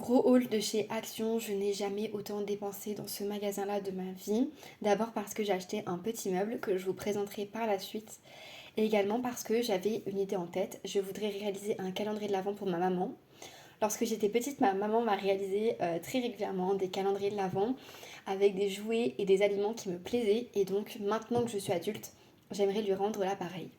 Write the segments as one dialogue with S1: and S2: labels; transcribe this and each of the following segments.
S1: Gros haul de chez Action, je n'ai jamais autant dépensé dans ce magasin-là de ma vie. D'abord parce que j'ai acheté un petit meuble que je vous présenterai par la suite. Et également parce que j'avais une idée en tête. Je voudrais réaliser un calendrier de l'Avent pour ma maman. Lorsque j'étais petite, ma maman m'a réalisé très régulièrement des calendriers de l'Avent avec des jouets et des aliments qui me plaisaient. Et donc maintenant que je suis adulte, j'aimerais lui rendre l'appareil.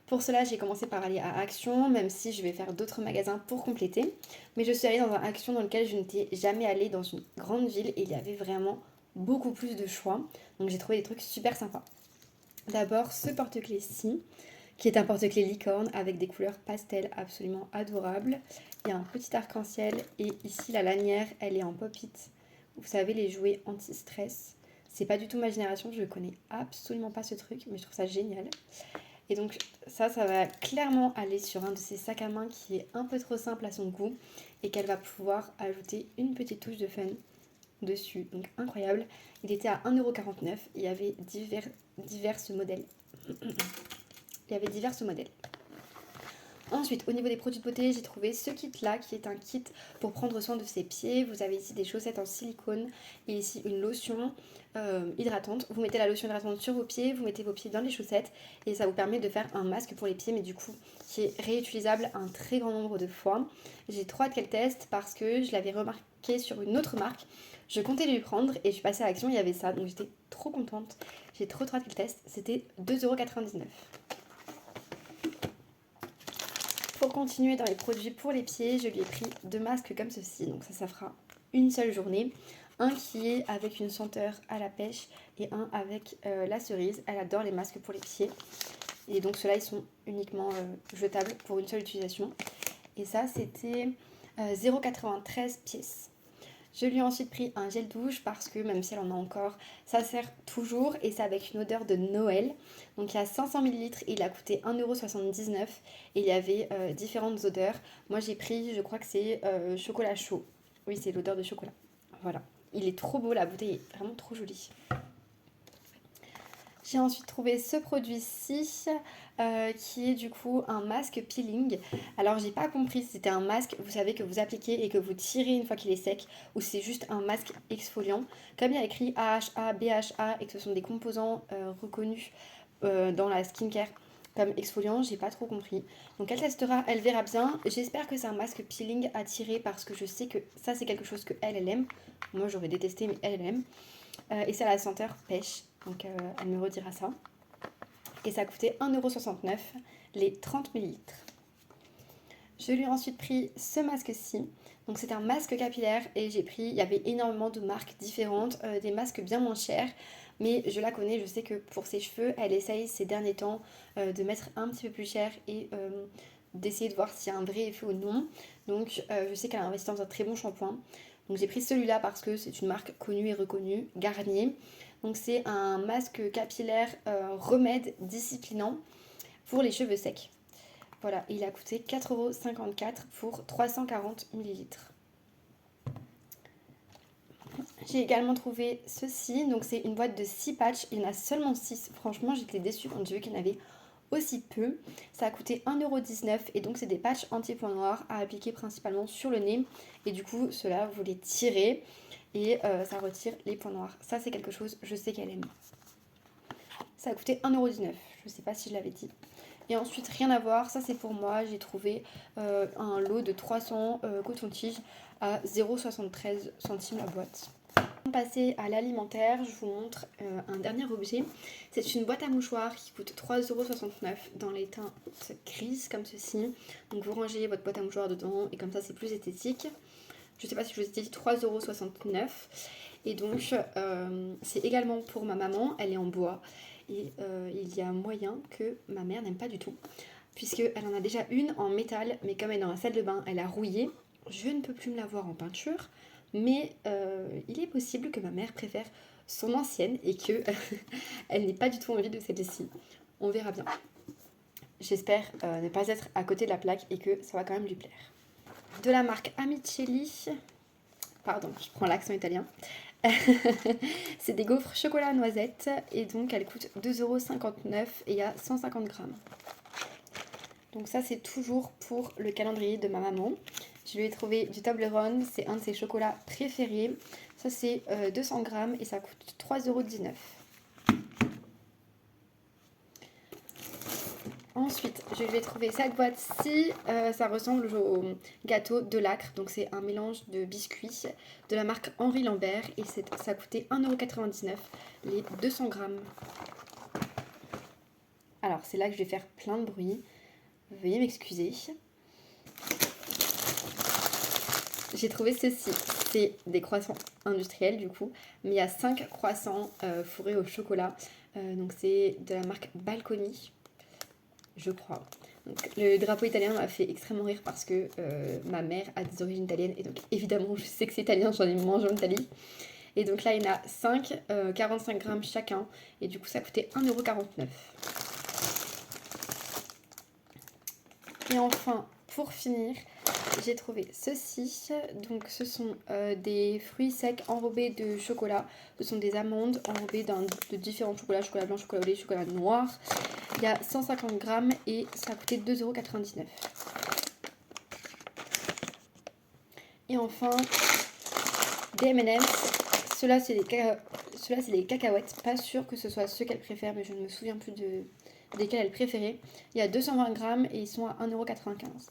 S1: Pour cela, j'ai commencé par aller à Action, même si je vais faire d'autres magasins pour compléter. Mais je suis allée dans un Action dans lequel je n'étais jamais allée dans une grande ville et il y avait vraiment beaucoup plus de choix. Donc j'ai trouvé des trucs super sympas. D'abord, ce porte-clés-ci, qui est un porte-clés licorne avec des couleurs pastel absolument adorables. Il y a un petit arc-en-ciel et ici la lanière, elle est en pop-it. Vous savez, les jouets anti-stress. C'est pas du tout ma génération, je ne connais absolument pas ce truc, mais je trouve ça génial. Et donc ça va clairement aller sur un de ces sacs à main qui est un peu trop simple à son goût et qu'elle va pouvoir ajouter une petite touche de fun dessus. Donc incroyable. Il était à 1,49€. Il y avait divers modèles. Il y avait divers modèles. Ensuite, au niveau des produits de beauté, j'ai trouvé ce kit-là qui est un kit pour prendre soin de ses pieds. Vous avez ici des chaussettes en silicone et ici une lotion hydratante. Vous mettez la lotion hydratante sur vos pieds, vous mettez vos pieds dans les chaussettes et ça vous permet de faire un masque pour les pieds, mais du coup qui est réutilisable un très grand nombre de fois. J'ai trop hâte qu'elle teste parce que je l'avais remarqué sur une autre marque. Je comptais lui prendre et je suis passée à Action, il y avait ça, donc j'étais trop contente. J'ai trop hâte qu'elle teste. C'était 2,99€. Pour continuer dans les produits pour les pieds, je lui ai pris 2 masques comme ceci. Donc ça fera une seule journée. Un qui est avec une senteur à la pêche et un avec la cerise. Elle adore les masques pour les pieds. Et donc ceux-là, ils sont uniquement jetables pour une seule utilisation. Et ça, c'était 0,93 pièces. Je lui ai ensuite pris un gel douche parce que même si elle en a encore, ça sert toujours et c'est avec une odeur de Noël. Donc il y a 500 ml et il a coûté 1,79€ et il y avait différentes odeurs. Moi j'ai pris, je crois que c'est chocolat chaud. Oui, c'est l'odeur de chocolat. Voilà. Il est trop beau, la bouteille est vraiment trop jolie. J'ai ensuite trouvé ce produit-ci qui est du coup un masque peeling. Alors j'ai pas compris si c'était un masque, vous savez, que vous appliquez et que vous tirez une fois qu'il est sec ou si c'est juste un masque exfoliant. Comme il y a écrit AHA, BHA et que ce sont des composants reconnus dans la skincare comme exfoliant, j'ai pas trop compris. Donc elle testera, elle verra bien. J'espère que c'est un masque peeling à tirer parce que je sais que ça c'est quelque chose que elle aime. Moi j'aurais détesté mais elle aime. Et c'est à la senteur pêche. Donc elle me redira ça. Et ça a coûté 1,69€ les 30 ml. Je lui ai ensuite pris ce masque-ci. Donc c'est un masque capillaire et j'ai pris, il y avait énormément de marques différentes, des masques bien moins chers. Mais je la connais, je sais que pour ses cheveux, elle essaye ces derniers temps de mettre un petit peu plus cher et d'essayer de voir s'il y a un vrai effet ou non. Donc je sais qu'elle a investi dans un très bon shampoing. Donc j'ai pris celui-là parce que c'est une marque connue et reconnue, Garnier. Donc c'est un masque capillaire remède disciplinant pour les cheveux secs. Voilà, il a coûté 4,54€ pour 340 ml. J'ai également trouvé ceci, donc c'est une boîte de 6 patchs, il y en a seulement 6. Franchement, j'étais déçue quand j'ai vu qu'il y en avait aussi peu. Ça a coûté 1,19€ et donc c'est des patchs anti-points noirs à appliquer principalement sur le nez. Et du coup, cela vous les tirez et ça retire les points noirs. Ça, c'est quelque chose, je sais qu'elle aime. Ça a coûté 1,19€, je sais pas si je l'avais dit. Et ensuite, rien à voir, ça c'est pour moi, j'ai trouvé un lot de 300 coton-tiges à 0,73 centimes la boîte. Pour passer à l'alimentaire, je vous montre un dernier objet. C'est une boîte à mouchoirs qui coûte 3,69€ dans les teintes grises comme ceci. Donc vous rangez votre boîte à mouchoirs dedans et comme ça c'est plus esthétique. Je ne sais pas si je vous ai dit 3,69€. Et donc c'est également pour ma maman, elle est en bois. Et il y a moyen que ma mère n'aime pas du tout. Puisqu'elle en a déjà une en métal, mais comme elle est dans la salle de bain, elle a rouillé. Je ne peux plus me la voir en peinture. Mais il est possible que ma mère préfère son ancienne et que elle n'ait pas du tout envie de celle-ci. On verra bien. J'espère ne pas être à côté de la plaque et que ça va quand même lui plaire. De la marque Amicelli, pardon, je prends l'accent italien. C'est des gaufres chocolat noisette et donc elles coûtent 2,59€ et il y a 150 grammes. Donc ça c'est toujours pour le calendrier de ma maman. Je lui ai trouvé du Toblerone, c'est un de ses chocolats préférés. Ça c'est 200 grammes et ça coûte 3,19 €. Ensuite, je vais trouver cette boîte-ci. Ça ressemble au gâteau de Lacre. Donc, c'est un mélange de biscuits de la marque Henri Lambert. Et ça coûtait 1,99 € les 200 grammes. Alors, c'est là que je vais faire plein de bruit. Veuillez m'excuser. J'ai trouvé ceci. C'est des croissants industriels du coup. Mais il y a 5 croissants fourrés au chocolat. Donc, c'est de la marque Balconi, je crois. Donc, le drapeau italien m'a fait extrêmement rire parce que ma mère a des origines italiennes et donc évidemment je sais que c'est italien, j'en ai mangé en Italie. Et donc là il y en a 5, 45 grammes chacun et du coup ça coûtait 1,49 €. Et enfin pour finir j'ai trouvé ceci. Donc ce sont des fruits secs enrobés de chocolat. Ce sont des amandes enrobées de différents chocolats, chocolat blanc, chocolat au lait, chocolat noir. Il y a 150 grammes et ça a coûté 2,99 €. Et enfin, des M&M's. Ceux-là, c'est des cacahuètes. Pas sûr que ce soit ceux qu'elle préfère, mais je ne me souviens plus desquels elle préférait. Il y a 220 grammes et ils sont à 1,95 €.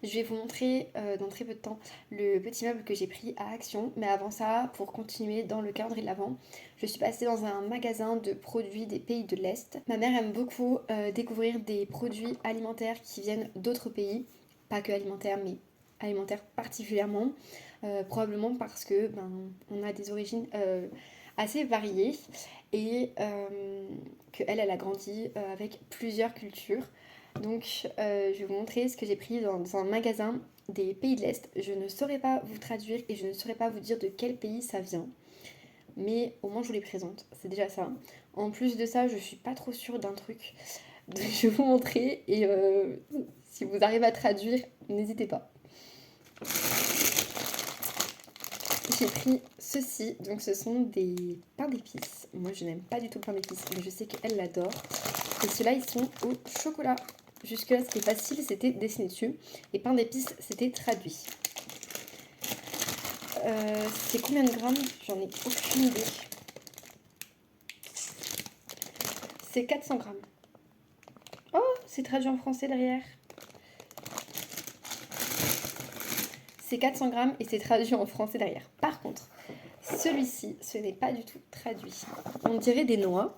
S1: Je vais vous montrer dans très peu de temps le petit meuble que j'ai pris à Action. Mais avant ça, pour continuer dans le calendrier de l'Avent, je suis passée dans un magasin de produits des pays de l'Est. Ma mère aime beaucoup découvrir des produits alimentaires qui viennent d'autres pays. Pas que alimentaires, mais alimentaires particulièrement. Probablement parce que on a des origines assez variées et qu'elle a grandi avec plusieurs cultures. Donc je vais vous montrer ce que j'ai pris dans un magasin des pays de l'Est. Je ne saurais pas vous traduire et je ne saurais pas vous dire de quel pays ça vient. Mais au moins je vous les présente, c'est déjà ça. En plus de ça, je suis pas trop sûre d'un truc. Donc je vais vous montrer et si vous arrivez à traduire, n'hésitez pas. J'ai pris ceci, donc ce sont des pains d'épices. Moi je n'aime pas du tout le pain d'épices, mais je sais qu'elle l'adore. Et ceux-là ils sont au chocolat. Jusque là c'était facile, c'était dessiné dessus. Et pain d'épices c'était traduit. C'est combien de grammes? J'en ai aucune idée. C'est 400 grammes. Oh, c'est traduit en français derrière. C'est 400 grammes et c'est traduit en français derrière. Par contre, celui-ci, ce n'est pas du tout traduit. On dirait des noix.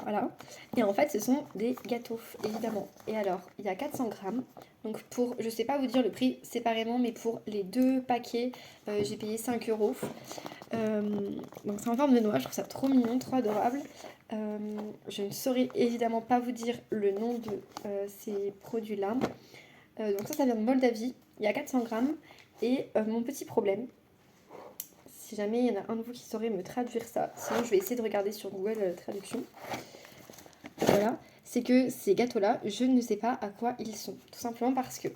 S1: Voilà. Et en fait, ce sont des gâteaux, évidemment. Et alors, il y a 400 grammes. Donc pour, je sais pas vous dire le prix séparément, mais pour les 2 paquets, j'ai payé 5 €. Donc c'est en forme de noix, je trouve ça trop mignon, trop adorable. Je ne saurais évidemment pas vous dire le nom de ces produits-là. Donc ça vient de Moldavie. Il y a 400 grammes. Et mon petit problème, si jamais il y en a un de vous qui saurait me traduire ça, sinon je vais essayer de regarder sur Google Traduction. Voilà, c'est que ces gâteaux-là, je ne sais pas à quoi ils sont. Tout simplement parce que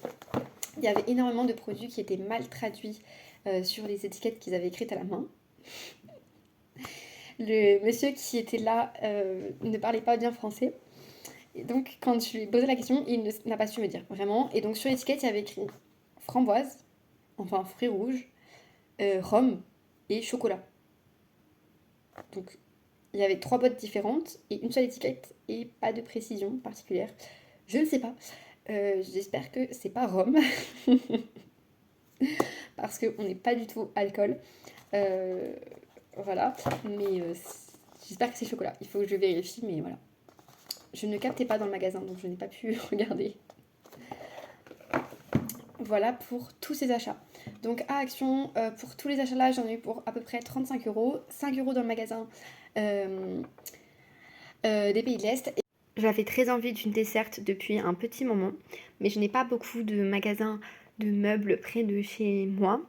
S1: il y avait énormément de produits qui étaient mal traduits sur les étiquettes qu'ils avaient écrites à la main. Le monsieur qui était là ne parlait pas bien français. Et donc, quand je lui ai posé la question, il n'a pas su me dire, vraiment. Et donc, sur l'étiquette, il y avait écrit framboise, enfin fruits rouges, rhum et chocolat. Donc, il y avait 3 boîtes différentes et une seule étiquette et pas de précision particulière. Je ne sais pas. J'espère que c'est pas rhum. Parce qu'on n'est pas du tout alcool. Voilà. Mais j'espère que c'est chocolat. Il faut que je vérifie, mais voilà. Je ne captais pas dans le magasin, donc je n'ai pas pu regarder. Voilà pour tous ces achats. Donc à Action, pour tous les achats là, j'en ai eu pour à peu près 35 €. 5 € dans le magasin des pays de l'Est. J'avais très envie d'une desserte depuis un petit moment, mais je n'ai pas beaucoup de magasins de meubles près de chez moi.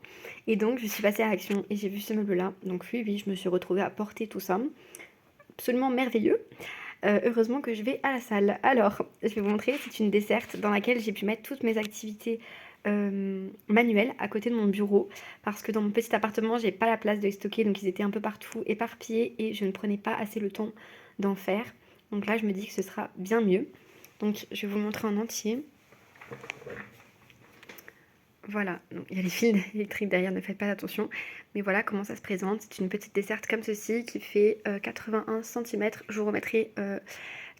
S1: Et donc je suis passée à Action et j'ai vu ce meuble-là. Donc oui, je me suis retrouvée à porter tout ça. Absolument merveilleux. Heureusement que je vais à la salle. Alors, je vais vous montrer, c'est une desserte dans laquelle j'ai pu mettre toutes mes activités manuelles à côté de mon bureau. Parce que dans mon petit appartement, j'ai pas la place de les stocker, donc ils étaient un peu partout éparpillés et je ne prenais pas assez le temps d'en faire. Donc là, je me dis que ce sera bien mieux. Donc, je vais vous montrer en entier. Voilà, donc il y a les fils électriques derrière, ne faites pas attention. Mais voilà comment ça se présente. C'est une petite desserte comme ceci qui fait 81 centimètres. Je vous remettrai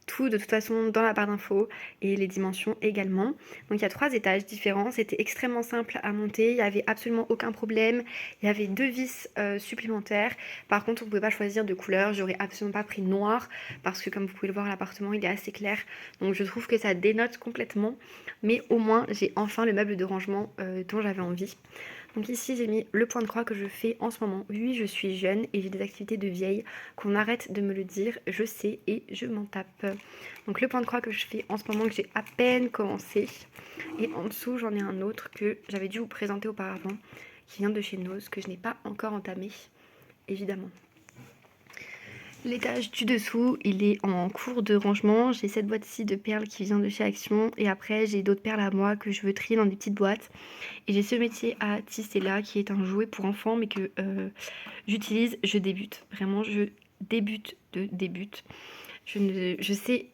S1: tout de toute façon dans la barre d'infos et les dimensions également. Donc il y a 3 étages différents, c'était extrêmement simple à monter, il n'y avait absolument aucun problème, il y avait 2 vis supplémentaires. Par contre on ne pouvait pas choisir de couleur, j'aurais absolument pas pris noir parce que comme vous pouvez le voir l'appartement il est assez clair, donc je trouve que ça dénote complètement, mais au moins j'ai enfin le meuble de rangement dont j'avais envie. Donc ici j'ai mis le point de croix que je fais en ce moment. Oui, je suis jeune et j'ai des activités de vieille, qu'on arrête de me le dire, je sais et je m'en tape. Donc le point de croix que je fais en ce moment, que j'ai à peine commencé. Et en dessous j'en ai un autre que j'avais dû vous présenter auparavant, qui vient de chez Nose, que je n'ai pas encore entamé, évidemment. L'étage du dessous, il est en cours de rangement. J'ai cette boîte-ci de perles qui vient de chez Action. Et après, j'ai d'autres perles à moi que je veux trier dans des petites boîtes. Et j'ai ce métier à tisser là, qui est un jouet pour enfants, mais que j'utilise, je débute. Vraiment, je débute de débute. Je sais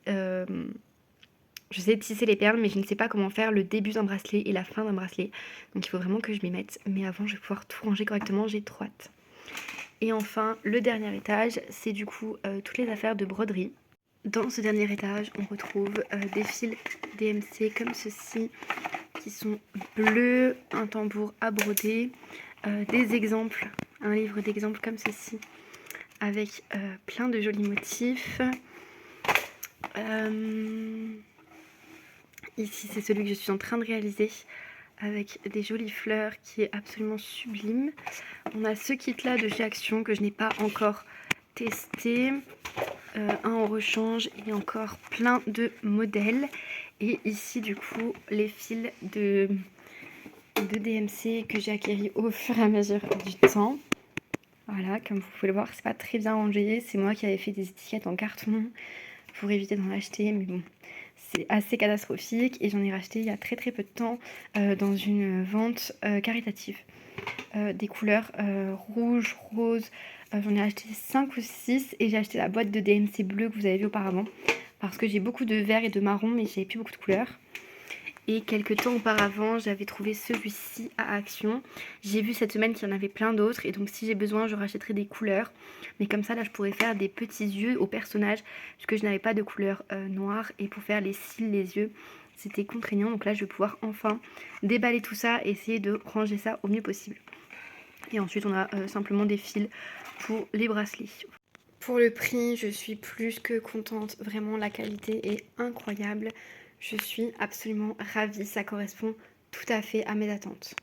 S1: tisser les perles, mais je ne sais pas comment faire le début d'un bracelet et la fin d'un bracelet. Donc il faut vraiment que je m'y mette. Mais avant, je vais pouvoir tout ranger correctement, j'ai trop hâte. Et enfin, le dernier étage, c'est du coup toutes les affaires de broderie. Dans ce dernier étage, on retrouve des fils DMC comme ceci, qui sont bleus, un tambour à broder, des exemples, un livre d'exemples comme ceci, avec plein de jolis motifs. Ici, c'est celui que je suis en train de réaliser, avec des jolies fleurs qui est absolument sublime. On a ce kit là de chez Action que je n'ai pas encore testé, un en rechange et encore plein de modèles. Et ici du coup les fils de DMC que j'ai acquéris au fur et à mesure du temps. Voilà, comme vous pouvez le voir, c'est pas très bien rangé, c'est moi qui avais fait des étiquettes en carton pour éviter d'en acheter, mais bon, c'est assez catastrophique et j'en ai racheté il y a très peu de temps dans une vente caritative. Des couleurs rouge, rose, j'en ai acheté 5 ou 6 et j'ai acheté la boîte de DMC bleu que vous avez vu auparavant parce que j'ai beaucoup de vert et de marron mais j'avais plus beaucoup de couleurs. Et quelques temps auparavant, j'avais trouvé celui-ci à Action. J'ai vu cette semaine qu'il y en avait plein d'autres. Et donc si j'ai besoin, je rachèterai des couleurs. Mais comme ça, là, je pourrais faire des petits yeux au personnage. Puisque je n'avais pas de couleur noire. Et pour faire les cils, les yeux, c'était contraignant. Donc là, je vais pouvoir enfin déballer tout ça et essayer de ranger ça au mieux possible. Et ensuite, on a simplement des fils pour les bracelets. Pour le prix, je suis plus que contente. Vraiment, la qualité est incroyable. Je suis absolument ravie. Ça correspond tout à fait à mes attentes.